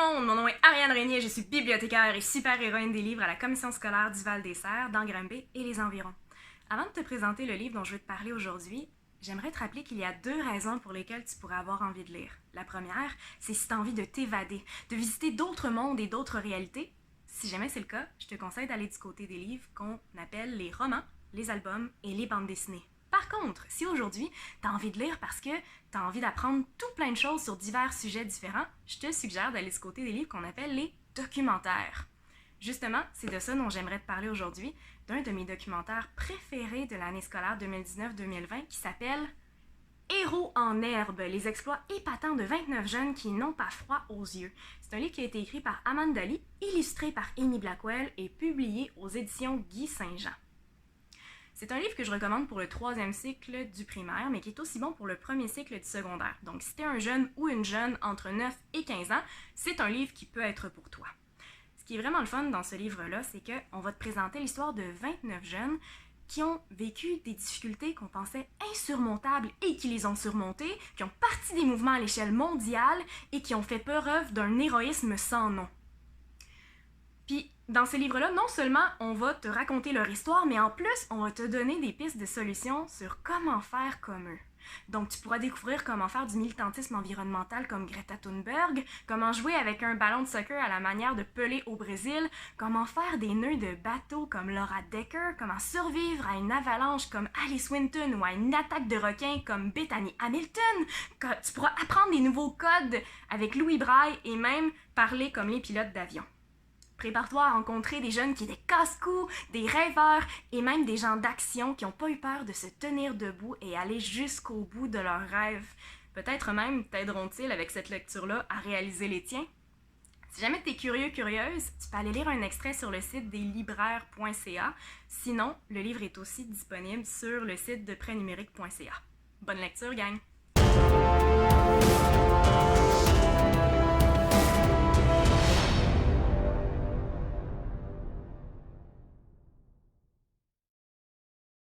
monde, mon nom est Ariane Régnier, je suis bibliothécaire et super-héroïne des livres à la commission scolaire du Val-des-Serres, dans Granby et les environs. Avant de te présenter le livre dont je vais te parler aujourd'hui, j'aimerais te rappeler qu'il y a 2 raisons pour lesquelles tu pourrais avoir envie de lire. La première, c'est si tu as envie de t'évader, de visiter d'autres mondes et d'autres réalités. Si jamais c'est le cas, je te conseille d'aller du côté des livres qu'on appelle les romans, les albums et les bandes dessinées. Par contre, si aujourd'hui, tu as envie de lire parce que tu as envie d'apprendre tout plein de choses sur divers sujets différents, je te suggère d'aller du côté des livres qu'on appelle les documentaires. Justement, c'est de ça dont j'aimerais te parler aujourd'hui, d'un de mes documentaires préférés de l'année scolaire 2019-2020 qui s'appelle Héros en herbe, les exploits épatants de 29 jeunes qui n'ont pas froid aux yeux. C'est un livre qui a été écrit par Amanda Lee, illustré par Amy Blackwell et publié aux éditions Guy Saint-Jean. C'est un livre que je recommande pour le 3e cycle du primaire, mais qui est aussi bon pour le 1er cycle du secondaire. Donc si tu es un jeune ou une jeune entre 9 et 15 ans, c'est un livre qui peut être pour toi. Ce qui est vraiment le fun dans ce livre-là, c'est qu'on va te présenter l'histoire de 29 jeunes qui ont vécu des difficultés qu'on pensait insurmontables et qui les ont surmontées, qui ont parti des mouvements à l'échelle mondiale et qui ont fait preuve d'un héroïsme sans nom. Puis, dans ces livres-là, non seulement on va te raconter leur histoire, mais en plus, on va te donner des pistes de solutions sur comment faire comme eux. Donc, tu pourras découvrir comment faire du militantisme environnemental comme Greta Thunberg, comment jouer avec un ballon de soccer à la manière de Pelé au Brésil, comment faire des nœuds de bateau comme Laura Decker, comment survivre à une avalanche comme Alice Winton ou à une attaque de requins comme Bethany Hamilton. Tu pourras apprendre des nouveaux codes avec Louis Braille et même parler comme les pilotes d'avion. Prépare-toi à rencontrer des jeunes qui étaient casse-cou, des rêveurs et même des gens d'action qui n'ont pas eu peur de se tenir debout et aller jusqu'au bout de leurs rêves. Peut-être même t'aideront-ils avec cette lecture-là à réaliser les tiens. Si jamais tu es curieux, curieuse, tu peux aller lire un extrait sur le site des libraires.ca. Sinon, le livre est aussi disponible sur le site de prêtnumérique.ca. Bonne lecture, gang!